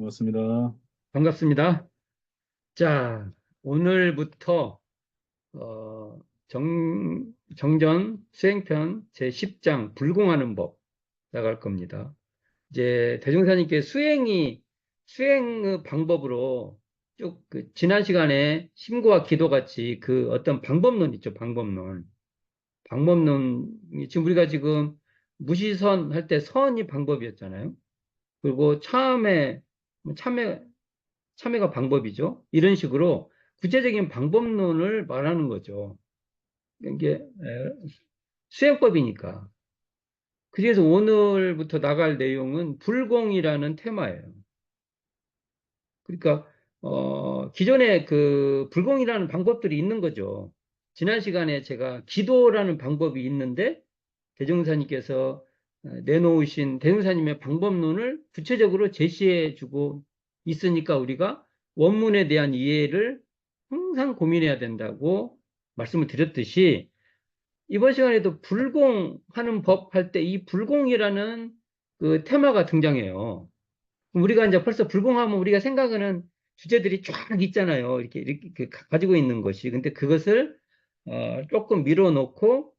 반갑습니다. 반갑습니다. 자, 오늘부터 어, 정전 수행편 제10장 불공하는 법 나갈 겁니다. 이제 대종사님께 수행 방법으로 쭉 지난 시간에 심고와 기도 같이 그 어떤 방법론 있죠, 방법론. 방법론이 지금 우리가 지금 무시선 할 때 선이 방법이었잖아요. 그리고 참회 참여가 방법이죠. 이런 식으로 구체적인 방법론을 말하는 거죠. 이게 수행법이니까. 그래서 오늘부터 나갈 내용은 불공이라는 테마예요. 그러니까 기존에 그 불공이라는 방법들이 있는 거죠. 지난 시간에 제가 기도라는 방법이 있는데 대종사님께서 내놓으신 대종사님의 방법론을 구체적으로 제시해 주고 있으니까 우리가 원문에 대한 이해를 항상 고민해야 된다고 말씀을 드렸듯이 이번 시간에도 불공하는 법 할 때 이 불공이라는 그 테마가 등장해요. 그럼 우리가 이제 벌써 불공하면 우리가 생각하는 주제들이 쫙 있잖아요. 이렇게 가지고 있는 것이. 근데 그것을 조금 밀어놓고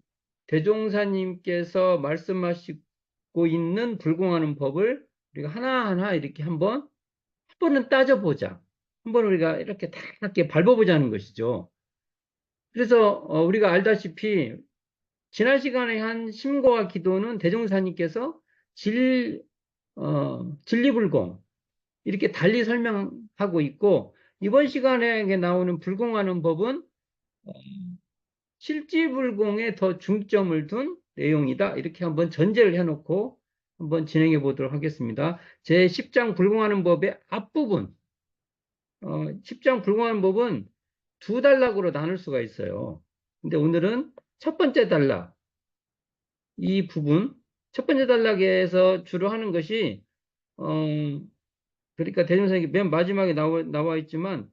대종사님께서 말씀하시고 있는 불공하는 법을 우리가 하나하나 이렇게 한 번은 따져보자. 한번 우리가 이렇게 다 이렇게 밟아보자는 것이죠. 그래서 우리가 알다시피 지난 시간에 한 심고와 기도는 대종사님께서 진리불공 이렇게 달리 설명하고 있고 이번 시간에 나오는 불공하는 법은 실지불공에 더 중점을 둔 내용이다. 이렇게 한번 전제를 해놓고 한번 진행해 보도록 하겠습니다. 제 10장 불공하는 법의 앞부분, 10장 불공하는 법은 두 단락으로 나눌 수가 있어요. 근데 오늘은 첫 번째 단락, 이 부분, 첫 번째 단락에서 주로 하는 것이, 어, 그러니까 대중선이 맨 마지막에 나와 있지만,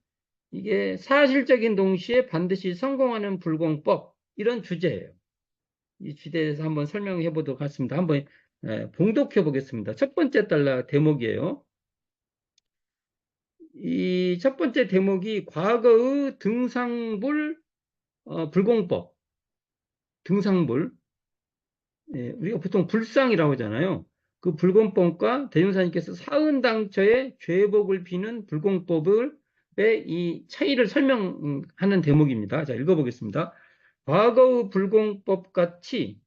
이게 사실적인 동시에 반드시 성공하는 불공법, 이런 주제예요. 이 주제에서 한번 설명해 보도록 하겠습니다. 한번 봉독해 보겠습니다. 첫 번째 단락 대목이에요. 이 첫 번째 대목이 과거의 등상불 불공법, 등상불. 우리가 보통 불상이라고 하잖아요. 그 불공법과 대종사님께서 사은당처의 죄복을 비는 불공법의 이 차이를 설명하는 대목입니다. 자, 읽어보겠습니다. 과거의 불공법 같이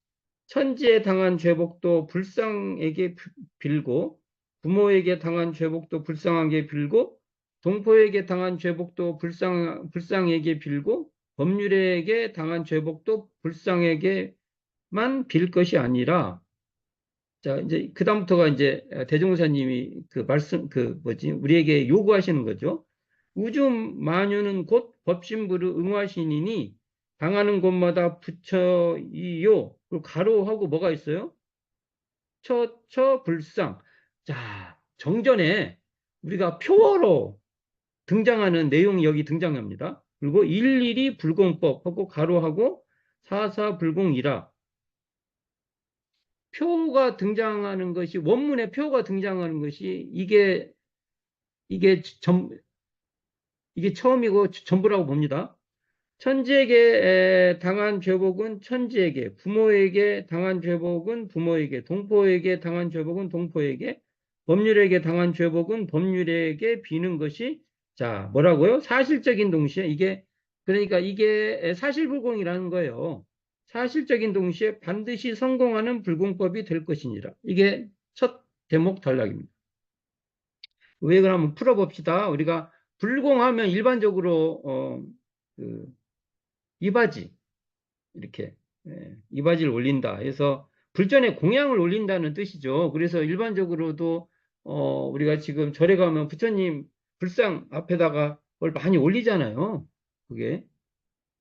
천지에 당한 죄복도 불상에게 빌고 부모에게 당한 죄복도 불쌍하게 빌고 동포에게 당한 죄복도 불쌍에게 빌고 법률에게 당한 죄복도 불쌍에게만 빌 것이 아니라 자 이제 그다음부터가 이제 대종사님이 그 말씀 그 뭐지 우리에게 요구하시는 거죠. 우주 만유는 곧 법신부를 응하시니니 당하는 곳마다 부처이요. 그리고 가로하고 뭐가 있어요? 불상. 자, 정전에 우리가 표어로 등장하는 내용이 여기 등장합니다. 그리고 일일이 불공법하고 가로하고 사사불공이라. 표가 등장하는 것이, 원문에 표가 등장하는 것이 이게 전, 이게 처음이고 전부라고 봅니다. 천지에게 당한 죄복은 천지에게, 부모에게 당한 죄복은 부모에게, 동포에게 당한 죄복은 동포에게, 법률에게 당한 죄복은 법률에게 비는 것이, 자, 뭐라고요? 사실적인 동시에, 그러니까 이게 사실불공이라는 거예요. 사실적인 동시에 반드시 성공하는 불공법이 될 것이니라. 이게 첫 대목 단락입니다. 왜 그러면 풀어봅시다. 우리가 불공하면 일반적으로, 그 이바지, 이렇게 이바지를 올린다 해서 불전에 공양을 올린다는 뜻이죠. 그래서 일반적으로도 우리가 지금 절에 가면 부처님 불상 앞에다가 뭘 많이 올리잖아요. 그게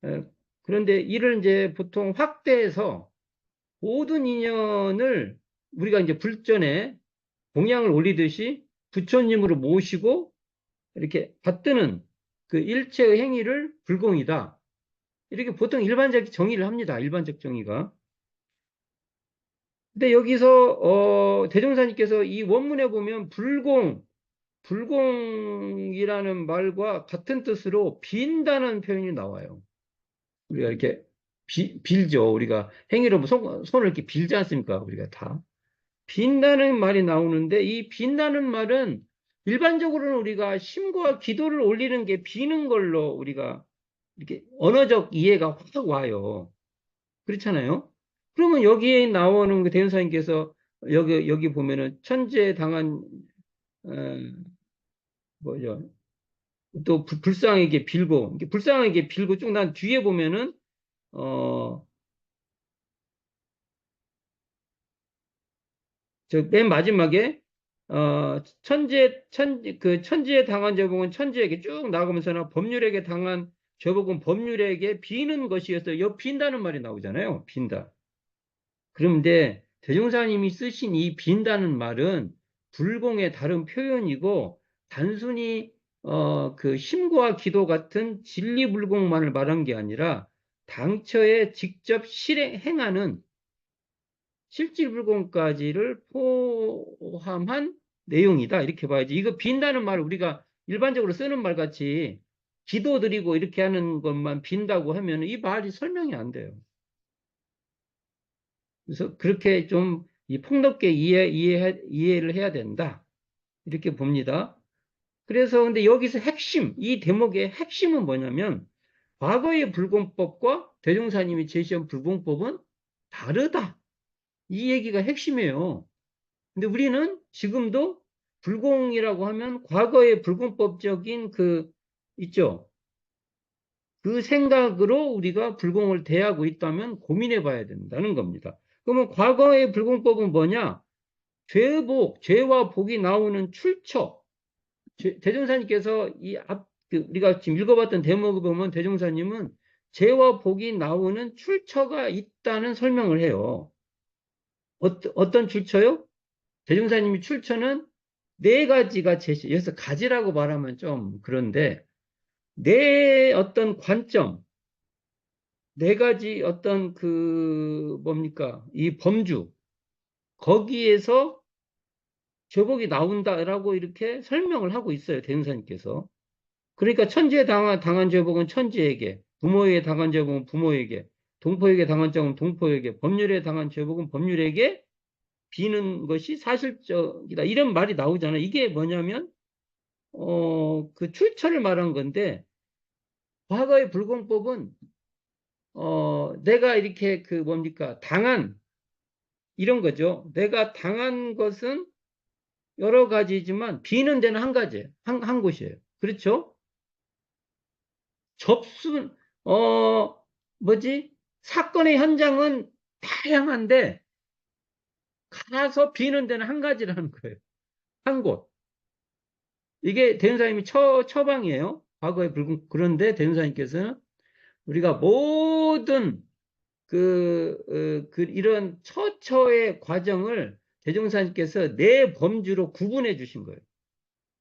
에, 그런데 이를 이제 보통 확대해서 모든 인연을 우리가 이제 불전에 공양을 올리듯이 부처님으로 모시고 이렇게 받드는 그 일체의 행위를 불공이다. 이렇게 보통 일반적 정의를 합니다. 일반적 정의가. 근데 여기서 대종사님께서 이 원문에 보면 불공이라는 말과 같은 뜻으로 빈다는 표현이 나와요. 우리가 이렇게 빌죠. 우리가 행위로 손을 이렇게 빌지 않습니까? 우리가 다. 빈다는 말이 나오는데 이 빈다는 말은 일반적으로는 우리가 심과 기도를 올리는 게 비는 걸로 우리가 이렇게 언어적 이해가 확 와요. 그렇잖아요. 그러면 여기에 나오는 그 대현사님께서 여기 보면은 천재 당한 어, 뭐죠? 또 불쌍하게 빌고 이렇게 불쌍하게 빌고 쭉 난 뒤에 보면은 어 저 맨 마지막에 천지에 당한 죄복은 천지에게 쭉 나가면서나 법률에게 당한 죄복은 법률에게 비는 것이었어요. 여 빈다는 말이 나오잖아요. 빈다. 그런데 대종사님이 쓰신 이 빈다는 말은 불공의 다른 표현이고 단순히 그 심과 기도 같은 진리불공만을 말한 게 아니라 당처에 직접 행하는 실질불공까지를 포함한 내용이다. 이렇게 봐야지. 이거 빈다는 말을 우리가 일반적으로 쓰는 말 같이 기도 드리고 이렇게 하는 것만 빈다고 하면 이 말이 설명이 안 돼요. 그래서 그렇게 좀 이 폭넓게 이해를 해야 된다. 이렇게 봅니다. 그래서 근데 여기서 핵심, 이 대목의 핵심은 뭐냐면 과거의 불공법과 대종사님이 제시한 불공법은 다르다. 이 얘기가 핵심이에요. 근데 우리는 지금도 불공이라고 하면 과거의 불공법적인 있죠. 그 생각으로 우리가 불공을 대하고 있다면 고민해 봐야 된다는 겁니다. 그러면 과거의 불공법은 뭐냐? 죄와 복이 나오는 출처. 대종사님께서 우리가 지금 읽어봤던 대목을 보면 대종사님은 죄와 복이 나오는 출처가 있다는 설명을 해요. 어떤 출처요? 대종사님이 출처는 네 가지가 여기서 가지라고 말하면 좀 그런데, 네 어떤 관점, 네 가지 어떤 뭡니까? 이 범주, 거기에서 죄복이 나온다라고 이렇게 설명을 하고 있어요. 대흥사님께서. 그러니까 천지에 당한 죄복은 천지에게, 부모에게 당한 죄복은 부모에게, 동포에게 당한 죄복은 동포에게, 법률에 당한 죄복은 법률에게 비는 것이 사실적이다. 이런 말이 나오잖아요. 이게 뭐냐면, 그 출처를 말한 건데, 과거의 불공법은, 내가 이렇게 뭡니까? 이런 거죠. 내가 당한 것은 여러 가지지만 비는 데는 한 가지, 한 곳이에요. 그렇죠? 접수, 뭐지? 사건의 현장은 다양한데, 가서 비는 데는 한 가지라는 거예요. 한 곳. 이게 대은사님이 처방이에요. 과거의 그런데 대은사님께서는 우리가 모든 이런 처처의 과정을 대종사님께서 네 범주로 구분해 주신 거예요.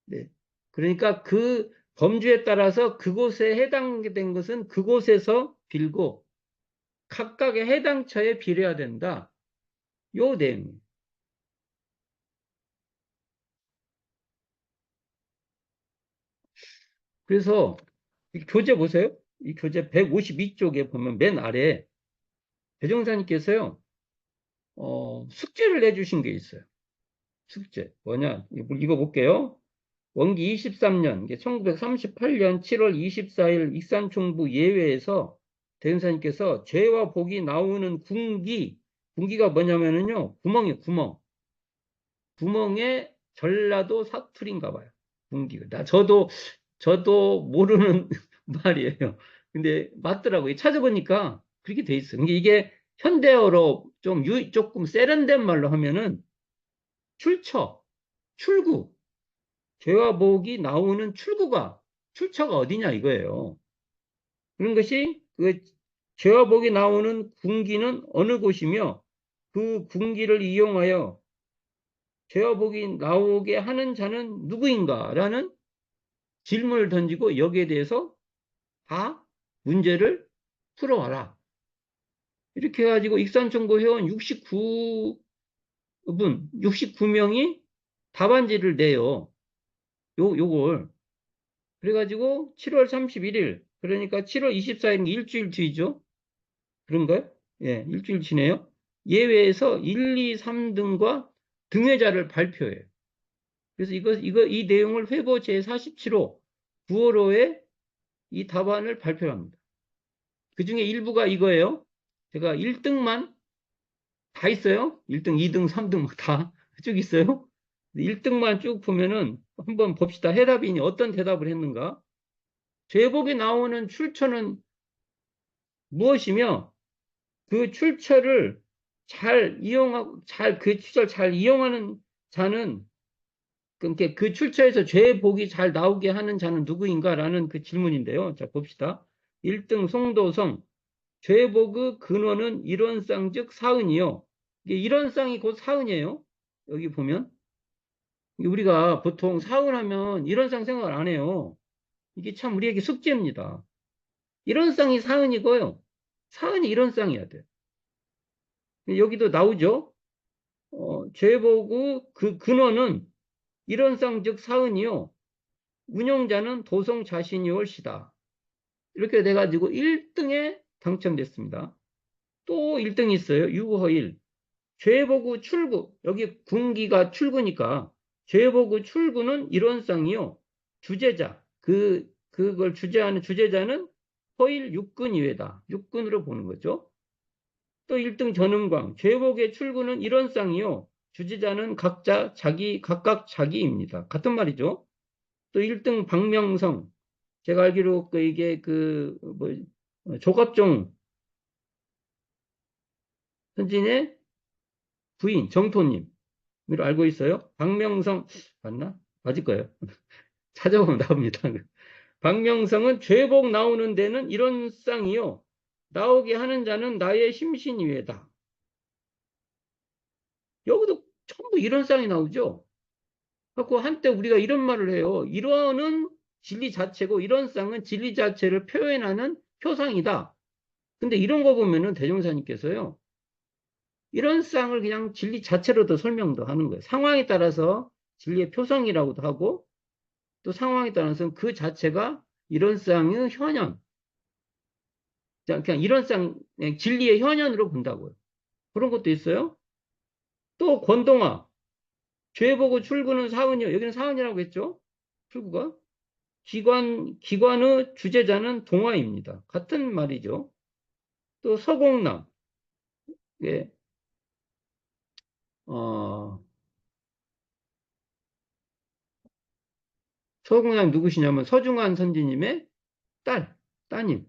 네. 그러니까 그 범주에 따라서 그곳에 해당된 것은 그곳에서 빌고 각각의 해당 처에 빌어야 된다. 요 내용. 그래서 이 교재 보세요. 이 교재 152쪽에 보면 맨 아래 대종사님께서요, 숙제를 내주신 게 있어요. 숙제. 뭐냐? 이거 볼게요. 원기 23년, 1938년 7월 24일 익산총부 예회에서 대은사님께서 죄와 복이 나오는 군기가 뭐냐면은요, 구멍에 전라도 사투리인가 봐요. 군기가. 저도 모르는 말이에요. 근데 맞더라고요. 찾아보니까 그렇게 돼 있어요. 이게 현대어로 조금 세련된 말로 하면은 출처, 출구, 죄와 복이 나오는 출처가 어디냐 이거예요. 그런 것이 죄와 복이 나오는 군기는 어느 곳이며 그 군기를 이용하여 죄와 복이 나오게 하는 자는 누구인가라는 질문을 던지고 여기에 대해서 다 문제를 풀어와라. 이렇게 해가지고 익산총고 회원 69명이 답안지를 내요. 요걸. 그래가지고 7월 31일, 그러니까 7월 24일은 일주일 뒤죠. 그런가요? 예, 일주일 지네요. 예외에서 1, 2, 3등과 등회자를 발표해요. 그래서 이 내용을 회보 제47호 9월호에 이 답안을 발표합니다. 그 중에 일부가 이거예요. 제가 1등만 다 있어요. 1등, 2등, 3등 막 다 쭉 있어요. 1등만 쭉 보면은 한번 봅시다. 해답인이 어떤 대답을 했는가? 제복에 나오는 출처는 무엇이며 그 출처를 잘 이용하고 그 출처를 잘 이용하는 자는 그러니까 그 출처에서 죄복이 잘 나오게 하는 자는 누구인가라는 그 질문인데요. 자, 봅시다. 1등 송도성 죄복의 근원은 일원상 즉 사은이요. 이게 일원상이 곧 사은이에요. 여기 보면 우리가 보통 사은하면 일원상 생각을 안 해요. 이게 참 우리에게 숙제입니다. 일원상이 사은이고요. 사은이 일원상이어야 돼. 여기도 나오죠. 죄복의 그 근원은 일원상 즉 사은이요. 운영자는 도성 자신이 옳시다. 이렇게 돼가지고 1등에 당첨됐습니다. 또 1등이 있어요. 유허일. 죄보구 출구. 여기 군기가 출구니까 죄보구 출구는 일원상이요. 주제자. 그걸 주재하는 주제자는 허일 육군 이외다. 육군으로 보는 거죠. 또 1등 전음광. 죄복의 출구는 일원상이요. 주제자는 각각 자기입니다. 같은 말이죠. 또 1등 박명성. 제가 알기로 이게 조갑종 선진의 부인 정토님으로 알고 있어요. 박명성 맞나? 맞을 거예요. 찾아보면 나옵니다. 박명성은 죄복 나오는 데는 이런 쌍이요. 나오게 하는 자는 나의 심신이외다. 여기도 전부 이런 쌍이 나오죠. 그래서 한때 우리가 이런 말을 해요. 이런은 진리 자체고 이런 쌍은 진리 자체를 표현하는 표상이다. 근데 이런 거 보면은 대종사님께서요. 이런 쌍을 그냥 진리 자체로도 설명도 하는 거예요. 상황에 따라서 진리의 표성이라고도 하고 또 상황에 따라서는 그 자체가 이런 쌍의 현현. 그냥 이런 쌍, 그냥 진리의 현현으로 본다고요. 그런 것도 있어요. 또 권동화. 죄 보고 출구는 사은이요. 여기는 사은이라고 했죠. 출구가. 기관의 주제자는 동화입니다. 같은 말이죠. 또 서공남. 예, 어, 서공남 누구시냐면 서중환 선지님의 따님.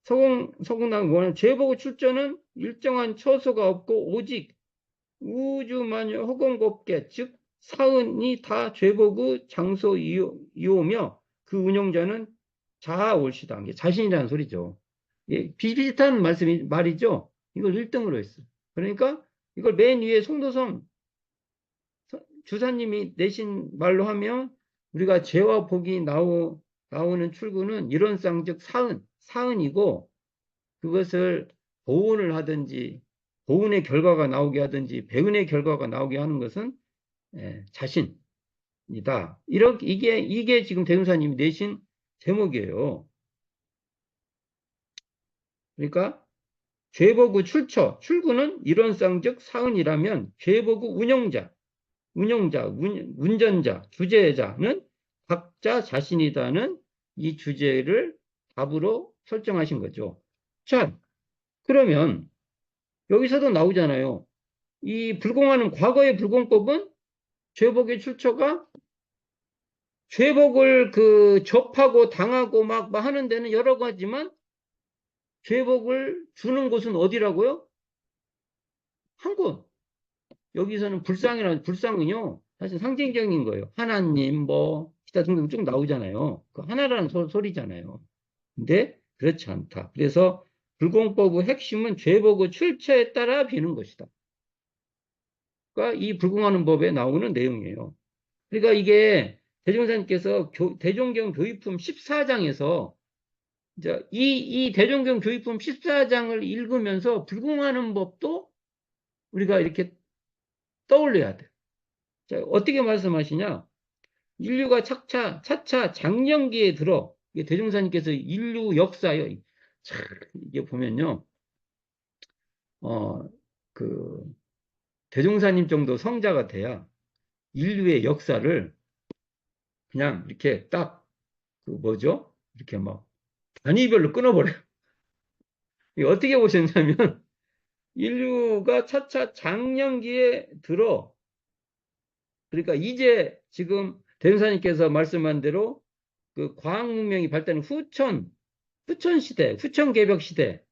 서공남 뭐냐? 죄보고 출전은 일정한 처소가 없고 오직 우주만유 허공곱게 즉 사은이 다 죄보고 장소이오며 그 운영자는 자아올시다. 이게 자신이라는 소리죠. 예, 비슷한 말이죠. 이걸 1등으로 했어. 그러니까 이걸 맨 위에 송도성 주사님이 내신 말로 하면 우리가 죄와 복이 나오는 출구는 이론상 즉 사은이고 그것을 보은을 하든지 보은의 결과가 나오게 하든지 배은의 결과가 나오게 하는 것은 자신이다. 이게 지금 대운사님이 내신 제목이에요. 그러니까 죄보구 출구는 이론상 즉 사은이라면 죄보구 운전자, 주제자는 각자 자신이다는 이 주제를 답으로 설정하신 거죠. 자, 그러면 여기서도 나오잖아요. 이 불공하는 과거의 불공법은 죄복의 출처가 죄복을 접하고 당하고 막 하는 데는 여러 가지만 죄복을 주는 곳은 어디라고요? 한 곳. 여기서는 불상은요. 사실 상징적인 거예요. 하나님, 기타 등등 쭉 나오잖아요. 그 하나라는 소리잖아요. 근데 그렇지 않다. 그래서 불공법의 핵심은 죄복의 출처에 따라 비는 것이다. 그러니까 이 불공하는 법에 나오는 내용이에요. 그러니까 이게 대종사님께서 대종경 교의품 14장에서 이 대종경 교의품 14장을 읽으면서 불공하는 법도 우리가 이렇게 떠올려야 돼. 자, 어떻게 말씀하시냐? 인류가 차차 장년기에 들어. 이게 대종사님께서 인류 역사요. 참, 이게 보면요. 어, 그, 대종사님 정도 성자가 돼야 인류의 역사를 그냥 이렇게 딱, 그 뭐죠? 이렇게 막 단위별로 끊어버려요. 이게 어떻게 보셨냐면, 인류가 차차 장년기에 들어. 그러니까 이제 지금 대종사님께서 말씀한 대로 그 과학 문명이 발달한 후천 시대, 후천 개벽 시대.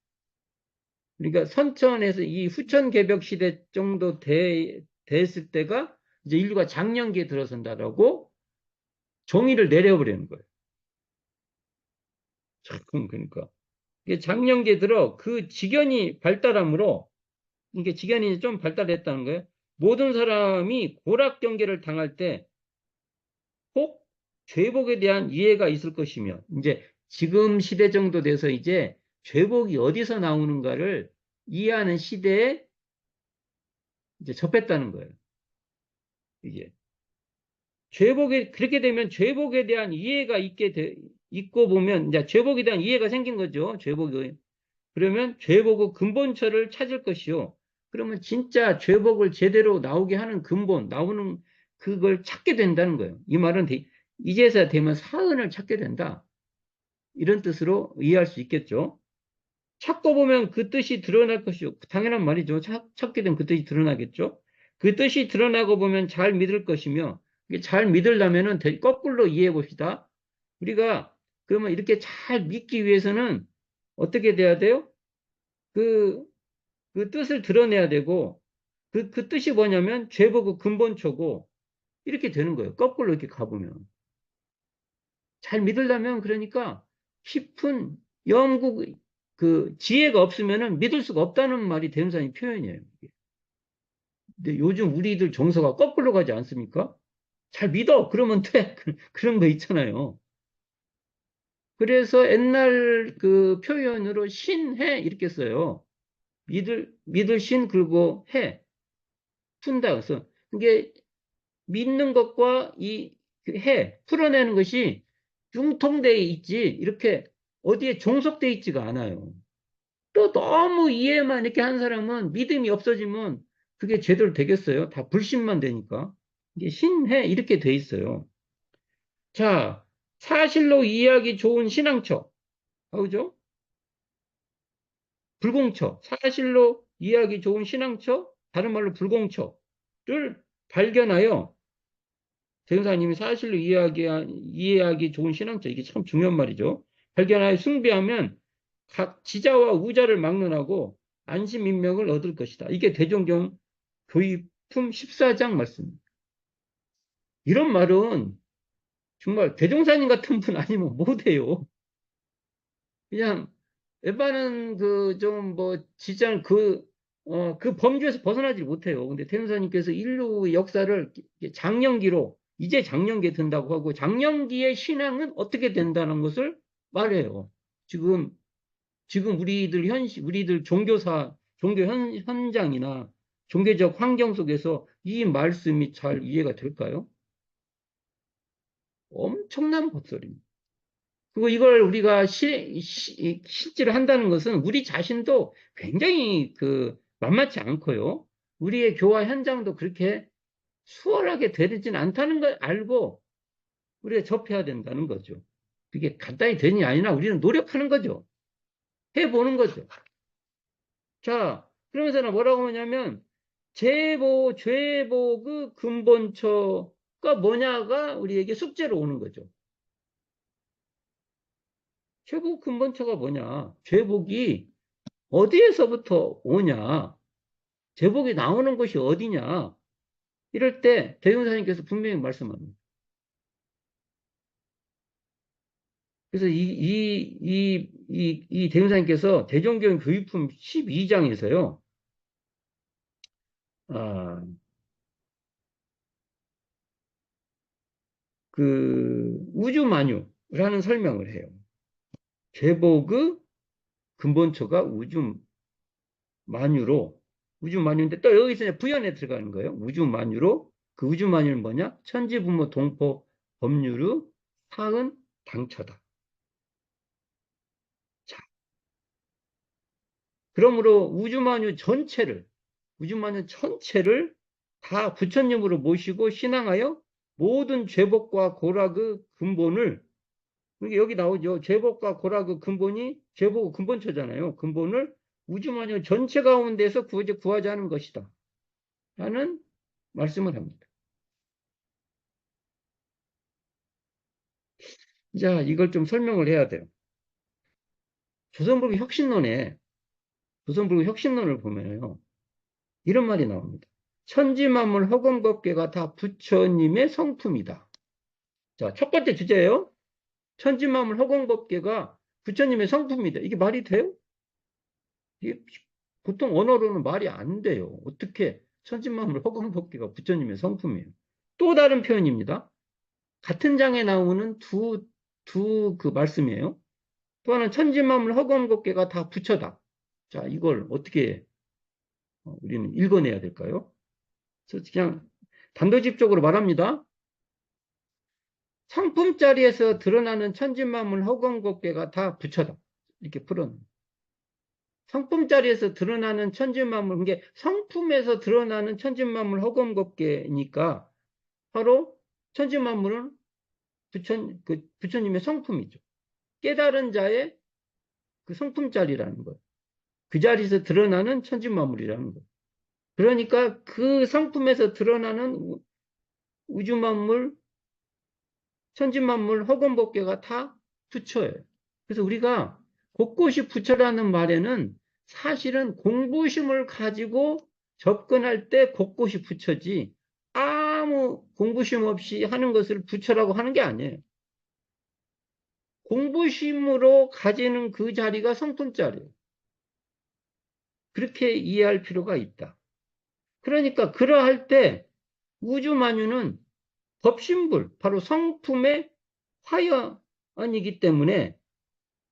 그러니까 선천에서 이 후천 개벽 시대 정도 됐을 때가 이제 인류가 장년기에 들어선다라고 정의를 내려버리는 거예요. 참, 그러니까. 이게 장년기에 들어 그 지견이 발달함으로 이게 지견이 좀 발달했다는 거예요. 모든 사람이 고락 경계를 당할 때 꼭 죄복에 대한 이해가 있을 것이며 이제 지금 시대 정도 돼서 이제 죄복이 어디서 나오는가를 이해하는 시대에 이제 접했다는 거예요. 이게 죄복에 그렇게 되면 죄복에 대한 이해가 있고 보면 이제 죄복에 대한 이해가 생긴 거죠. 죄복이 그러면 죄복의 근본처를 찾을 것이요. 그러면 진짜 죄복을 제대로 나오게 하는 근본 나오는 그걸 찾게 된다는 거예요. 이 말은 이제서야 되면 사은을 찾게 된다. 이런 뜻으로 이해할 수 있겠죠. 찾고 보면 그 뜻이 드러날 것이요. 당연한 말이죠. 찾게 되면 그 뜻이 드러나겠죠. 그 뜻이 드러나고 보면 잘 믿을 것이며, 이게 잘 믿으려면은 거꾸로 이해해 봅시다. 우리가 그러면 이렇게 잘 믿기 위해서는 어떻게 돼야 돼요? 그, 그 뜻을 드러내야 되고, 그 뜻이 뭐냐면 죄복의 근본초고, 이렇게 되는 거예요. 거꾸로 이렇게 가보면. 잘 믿으려면 그러니까 깊은 영국 그 지혜가 없으면은 믿을 수가 없다는 말이 대명사님 표현이에요. 근데 요즘 우리들 정서가 거꾸로 가지 않습니까? 잘 믿어 그러면 돼 그런 거 있잖아요. 그래서 옛날 그 표현으로 신해 이렇게 써요. 믿을 신 그리고 해 푼다. 그래서 이게 믿는 것과 그 해 풀어내는 것이 융통돼 있지 이렇게 어디에 종속돼 있지가 않아요. 또 너무 이해만 이렇게 한 사람은 믿음이 없어지면 그게 제대로 되겠어요? 다 불신만 되니까. 이게 신해 이렇게 돼 있어요. 자, 사실로 이해하기 좋은 신앙처. 그죠? 불공처. 사실로 이해하기 좋은 신앙처, 다른 말로 불공처를 발견하여 대사님이 사실로 이해하기 좋은 신앙처. 이게 참 중요한 말이죠. 발견하여 숭배하면 각 지자와 우자를 막론하고 안심인명을 얻을 것이다. 이게 대종경 교의품 14장 말씀입니다. 이런 말은 정말 대종사님 같은 분 아니면 못해요. 그냥 웬만한 그 좀 뭐 진짜 그 범주에서 벗어나지 못해요. 근데 대종사님께서 인류 역사를 장년기로 이제 장년기에 든다고 하고 장년기의 신앙은 어떻게 된다는 것을 말해요. 지금 우리들 종교 현장이나 종교적 환경 속에서 이 말씀이 잘 이해가 될까요? 엄청난 것소리입니다. 그리고 이걸 우리가 실제로 한다는 것은 우리 자신도 굉장히 만만치 않고요. 우리의 교화 현장도 그렇게 수월하게 되지는 않다는 걸 알고 우리가 접해야 된다는 거죠. 그게 간단히 되니 아니나 우리는 노력하는 거죠. 해보는 거죠. 자, 그러면서는 뭐라고 하냐면, 죄복의 근본처가 뭐냐가 우리에게 숙제로 오는 거죠. 죄복 근본처가 뭐냐? 죄복이 어디에서부터 오냐? 죄복이 나오는 것이 어디냐? 이럴 때 대종사님께서 분명히 말씀합니다. 그래서 이 대종사님께서 대종교인 교육품 12장에서요, 아, 그 우주만유라는 설명을 해요. 죄복의 근본처가 우주만유인데 또 여기서 부연에 들어가는 거예요. 우주만유로 그 우주만유는 뭐냐? 천지부모 동포 법률의 사은 당처다. 자, 그러므로 우주만유 전체를 다 부처님으로 모시고 신앙하여 모든 죄복과 고락의 근본을, 이게 여기 나오죠. 죄복과 고락의 근본이 죄복의 근본처잖아요. 근본을 우주만유 전체 가운데서 구하자는 것이다. 라는 말씀을 합니다. 자, 이걸 좀 설명을 해야 돼요. 조선불교 혁신론에, 조선불교 혁신론을 보면요. 이런 말이 나옵니다. 천지만물 허공법계가 다 부처님의 성품이다. 자, 첫 번째 주제예요. 천지만물 허공법계가 부처님의 성품이다. 이게 말이 돼요? 이게 보통 언어로는 말이 안 돼요. 어떻게 천지만물 허공법계가 부처님의 성품이에요. 또 다른 표현입니다. 같은 장에 나오는 두 그 말씀이에요. 또 하나는 천지만물 허공법계가 다 부처다. 자, 이걸 어떻게 우리는 읽어내야 될까요? 그래서 그냥 단도직입적으로 말합니다. 성품자리에서 드러나는 천지만물 허공법계가 다 부처다. 이렇게 풀어놓은. 성품자리에서 드러나는 천지만물, 이게 성품에서 드러나는 천지만물 허공법계니까 바로 천지만물은 부처님의 성품이죠. 깨달은 자의 그 성품자리라는 것. 그 자리에서 드러나는 천지만물이라는 것. 그러니까 그 성품에서 드러나는 우주만물, 천지만물, 허공법계가 다 부처예요. 그래서 우리가 곳곳이 부처라는 말에는 사실은 공부심을 가지고 접근할 때 곳곳이 부처지 아무 공부심 없이 하는 것을 부처라고 하는 게 아니에요. 공부심으로 가지는 그 자리가 성품자리예요. 그렇게 이해할 필요가 있다. 그러니까 그러할 때 우주만유는 법신불, 바로 성품의 화연이기 때문에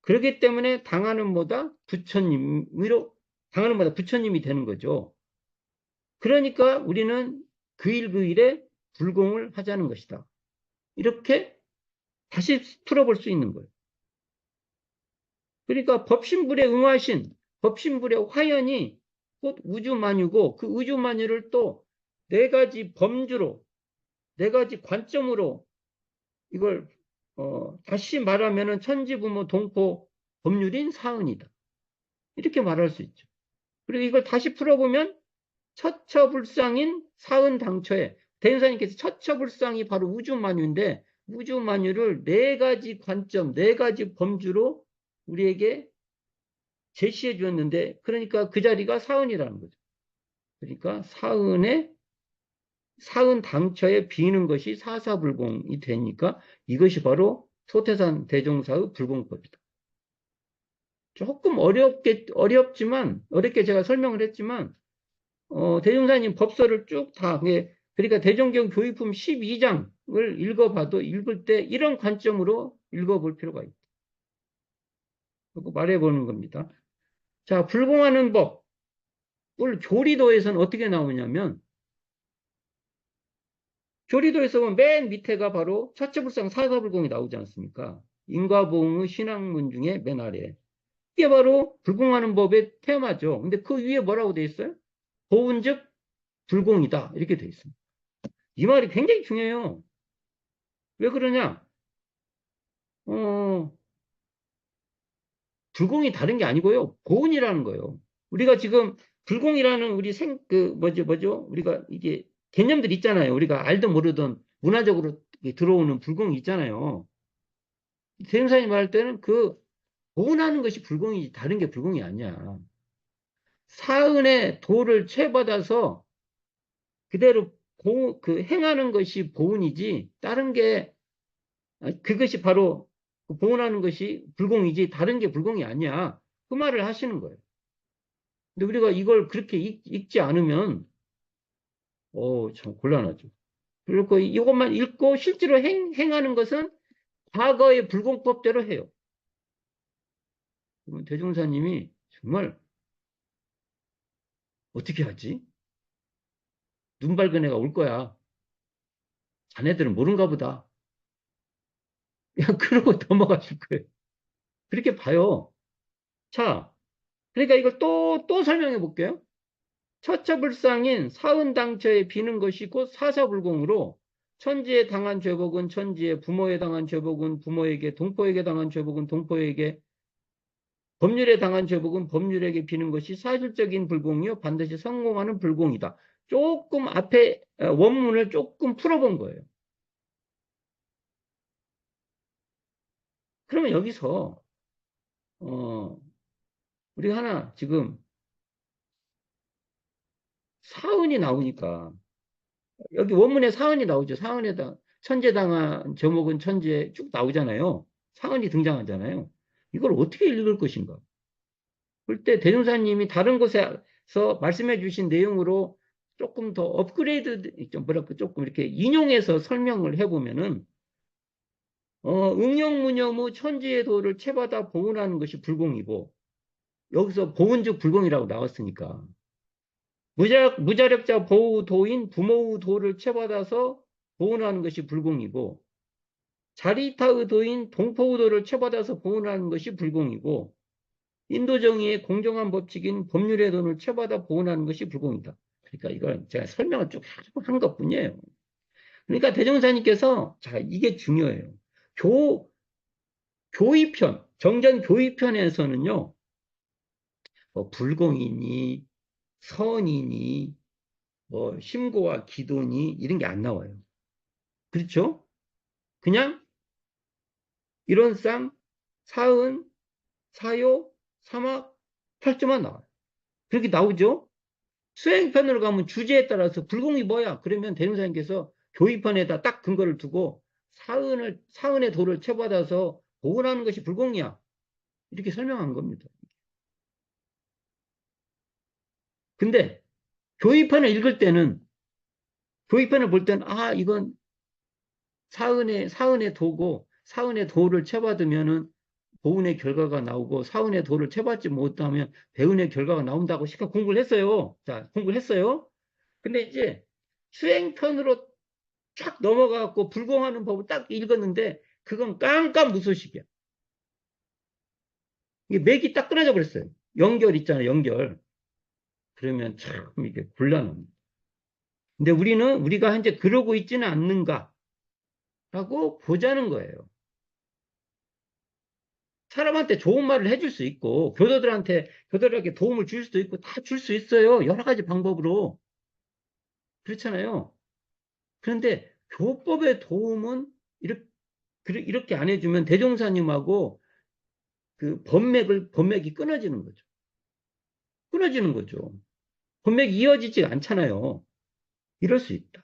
그렇기 때문에 당하는 뭐다? 부처님이 되는 거죠. 그러니까 우리는 그 일 그 일에 불공을 하자는 것이다. 이렇게 다시 풀어볼 수 있는 거예요. 그러니까 법신불에 응하신 법신불의 화연이 곧 우주만유고 그 우주만유를 또 네 가지 범주로 네 가지 관점으로 이걸 다시 말하면은 천지부모 동포 법률인 사은이다. 이렇게 말할 수 있죠. 그리고 이걸 다시 풀어보면 처처불상인 사은당처에 대인사님께서 처처불상이 바로 우주만유인데 우주만유를 네 가지 관점, 네 가지 범주로 우리에게 제시해 주었는데 그러니까 그 자리가 사은이라는 거죠. 그러니까 사은 당처에 비는 것이 사사불공이 되니까 이것이 바로 소태산 대종사의 불공법이다. 조금 어렵게 제가 설명을 했지만, 대종사님 법서를 쭉 다, 그러니까 대종경 교육품 12장을 읽어봐도 읽을 때 이런 관점으로 읽어볼 필요가 있다. 그거 말해보는 겁니다. 자, 불공하는 법. 교리도에서는 어떻게 나오냐면, 교리도에서 보면 맨 밑에가 바로 처처불상 사사불공이 나오지 않습니까? 인과보응의 신학문 중에 맨 아래. 이게 바로 불공하는 법의 테마죠. 근데 그 위에 뭐라고 돼 있어요? 보은즉 불공이다. 이렇게 돼 있습니다. 이 말이 굉장히 중요해요. 왜 그러냐? 어, 불공이 다른 게 아니고요. 보은이라는 거예요. 우리가 지금 불공이라는 우리 뭐죠? 우리가 이게 개념들 있잖아요. 우리가 알든 모르든 문화적으로 들어오는 불공이 있잖아요. 대행사님 말할 때는 그 보은하는 것이 불공이지 다른 게 불공이 아니야. 사은의 도를 채받아서 그대로 행하는 것이 보은이지 다른 게 그것이 바로 보은하는 것이 불공이지 다른 게 불공이 아니야. 그 말을 하시는 거예요. 근데 우리가 이걸 그렇게 읽지 않으면 참 곤란하죠. 그리고 이것만 읽고 실제로 행하는 것은 과거의 불공법대로 해요. 그러면 대종사님이 정말 어떻게 하지? 눈 밝은 애가 올 거야. 자네들은 모른가 보다. 그냥 그러고 넘어가실 거예요. 그렇게 봐요. 자, 그러니까 이걸 또 설명해 볼게요. 처처불상인 사은당처에 비는 것이 곧 사사불공으로 천지에 당한 죄복은 천지에, 부모에 당한 죄복은 부모에게, 동포에게 당한 죄복은 동포에게, 법률에 당한 죄복은 법률에게 비는 것이 사실적인 불공이요 반드시 성공하는 불공이다. 조금 앞에 원문을 조금 풀어본 거예요. 그러면 여기서 어, 우리가 하나 지금 사은이 나오니까 여기 원문에 사은이 나오죠. 사은에다 천재당한 제목은 천재 쭉 나오잖아요. 사은이 등장하잖아요. 이걸 어떻게 읽을 것인가? 그때 대종사님이 다른 곳에서 말씀해 주신 내용으로 조금 더 업그레이드, 좀 뭐랄까, 조금 이렇게 인용해서 설명을 해보면은, 응용무념의 천지의 도를 채받아 보은하는 것이 불공이고, 여기서 보은즉 불공이라고 나왔으니까, 무자력자 보우도인 부모의 도를 채받아서 보은하는 것이 불공이고, 자리타의 도인 동포의 도를 채받아서 보은하는 것이 불공이고, 인도정의의 공정한 법칙인 법률의 돈을 채받아 보온하는 것이 불공이다. 그러니까 이걸 제가 설명을 쭉 한 것뿐이에요. 그러니까 대종사님께서 자 이게 중요해요. 교 교의편 정전 교의편에서는요 뭐 불공이니 선이니 뭐 심고와 기도니 이런 게 안 나와요. 그렇죠? 그냥 이론상 사은 사요 사막 팔조만 나와요. 그렇게 나오죠? 수행편으로 가면 주제에 따라서 불공이 뭐야? 그러면 대명사님께서 교의편에다 딱 근거를 두고 사은의 도를 채받아서 보은하는 것이 불공이야. 이렇게 설명한 겁니다. 근데 교의편을 읽을 때는, 교의편을 볼 때는, 아, 이건 사은의 도고, 사은의 도를 채받으면은 보은의 결과가 나오고, 사은의 도를 채받지 못하면 배은의 결과가 나온다고 시간 공부를 했어요. 자, 공부를 했어요. 근데 이제 수행편으로 쫙 넘어가갖고 불공하는 법을 딱 읽었는데 그건 깜깜무소식이야. 이게 맥이 딱 끊어져 버렸어요. 연결 있잖아요, 연결. 그러면 참 이게 곤란합니다. 근데 우리가 현재 그러고 있지는 않는가라고 보자는 거예요. 사람한테 좋은 말을 해줄 수 있고 교도들에게 도움을 줄 수도 있고 다 줄 수 있어요. 여러 가지 방법으로. 그렇잖아요. 그런데 교법의 도움은 이렇게 안 해주면 대종사님하고 그 법맥이 끊어지는 거죠. 끊어지는 거죠. 본맥이 이어지지 않잖아요. 이럴 수 있다.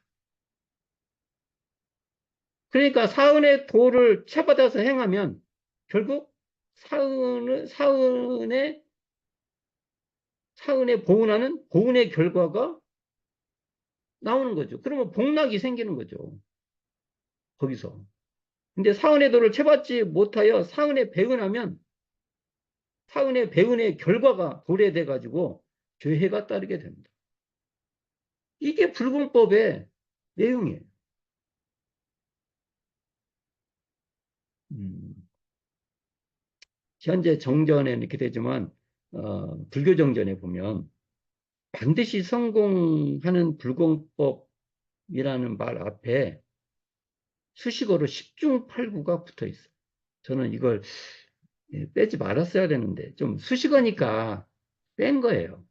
그러니까 사은의 도를 채받아서 행하면 결국 사은의 보은하는 보은의 결과가 나오는 거죠. 그러면 복락이 생기는 거죠. 거기서. 근데 사은의 도를 채받지 못하여 사은의 배은하면 사은의 배은의 결과가 도래돼 가지고 죄해가 따르게 됩니다. 이게 불공법의 내용이에요. 음. 현재 정전에는 이렇게 되지만 불교 정전에 보면 반드시 성공하는 불공법이라는 말 앞에 수식어로 십중팔구가 붙어 있어요. 저는 이걸 빼지 말았어야 되는데 좀 수식어니까 뺀 거예요.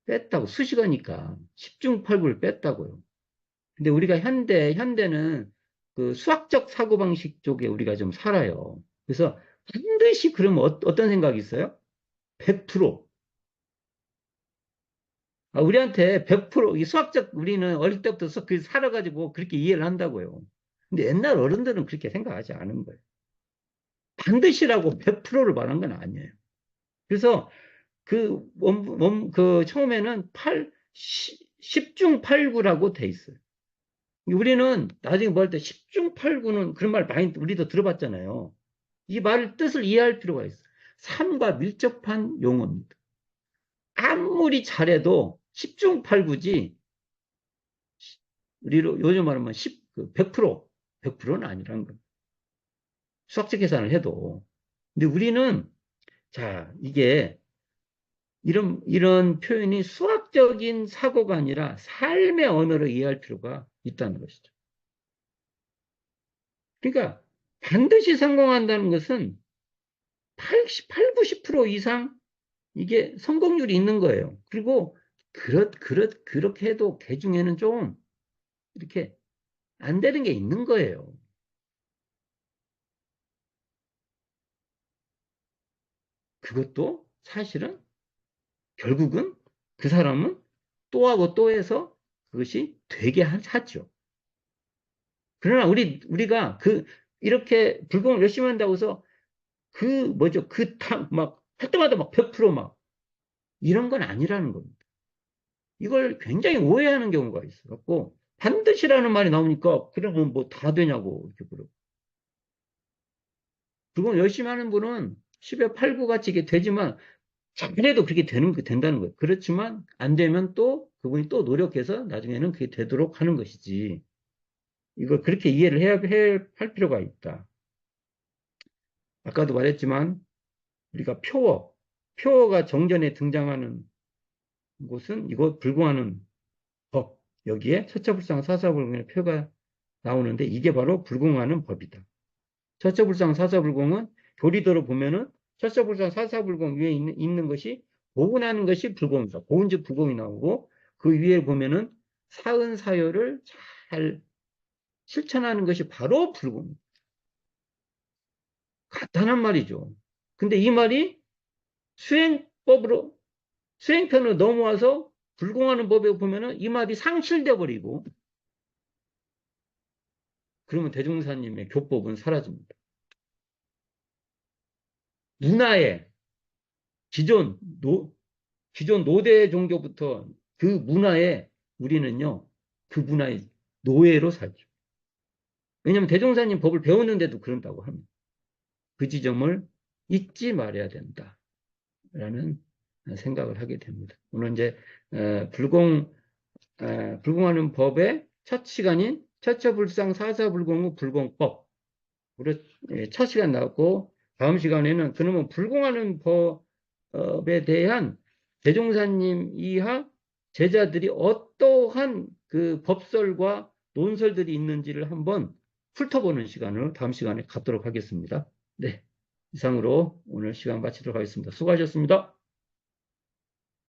뺐다고 수식어니까 십중팔구를 뺐다고요. 근데 우리가 현대는 그 수학적 사고방식 쪽에 우리가 좀 살아요. 그래서 반드시 그러면 어떤 생각이 있어요? 100%. 우리한테 100%, 이 수학적, 우리는 어릴 때부터 그 살아가지고 그렇게 이해를 한다고요. 근데 옛날 어른들은 그렇게 생각하지 않은 거예요. 반드시라고 100%를 말한 건 아니에요. 그래서 그 처음에는 10중 8구라고 돼 있어요. 우리는 나중에 뭐 할 때 10중 8구는 그런 말 많이 우리도 들어봤잖아요. 이 말을 뜻을 이해할 필요가 있어요. 삶과 밀접한 용어입니다. 아무리 잘해도 10중 8구지 우리로 요즘 말하면 100%, 100%는 아니라는 겁니다. 수학적 계산을 해도. 근데 우리는, 자, 이게, 이런 표현이 수학적인 사고가 아니라 삶의 언어로 이해할 필요가 있다는 것이죠. 그러니까 반드시 성공한다는 것은 90% 이상 이게 성공률이 있는 거예요. 그리고 그렇게 해도 개 중에는 좀 이렇게 안 되는 게 있는 거예요. 그것도 사실은 결국은 그 사람은 또 하고 또 해서 그것이 되게 하죠. 그러나 우리가 이렇게 불공을 열심히 한다고 해서 뭐죠? 할 때마다 막 100%막 이런 건 아니라는 겁니다. 이걸 굉장히 오해하는 경우가 있어 갖고 반드시라는 말이 나오니까 그러면 뭐 다 되냐고 이렇게 그러고. 그건 열심히 하는 분은 10에 8, 9 같이 이게 되지만 잘해도 그렇게 된다는 거예요. 그렇지만 안 되면 또 그분이 또 노력해서 나중에는 그게 되도록 하는 것이지. 이걸 그렇게 이해를 할 필요가 있다. 아까도 말했지만 우리가 표어가 정전에 등장하는 곳은 이거 불공하는 법. 여기에 처처불상 사사불공의 표가 나오는데 이게 바로 불공하는 법이다. 처처불상 사사불공은 교리도로 보면은 처처불상 사사불공 위에 있는 것이 보은하는 것이 불공이다. 보은즉 불공이 나오고 그 위에 보면은 사은사효를 잘 실천하는 것이 바로 불공. 간단한 말이죠. 근데 이 말이 수행법으로 수행편으로 넘어와서 불공하는 법에 보면은 이 말이 상실돼 버리고 그러면 대종사님의 교법은 사라집니다. 문화에 기존 기존 노대 종교부터 그 문화에 우리는요 그 문화의 노예로 살죠. 왜냐하면 대종사님 법을 배웠는데도 그런다고 합니다. 그 지점을 잊지 말아야 된다라는 생각을 하게 됩니다. 오늘 이제 불공하는 법의 첫 시간인 처처불상 사사불공 후 불공법 우리 첫 시간 나왔고 다음 시간에는 그러면 불공하는 법에 대한 대종사님 이하 제자들이 어떠한 그 법설과 논설들이 있는지를 한번 훑어보는 시간을 다음 시간에 갖도록 하겠습니다. 네, 이상으로 오늘 시간 마치도록 하겠습니다. 수고하셨습니다.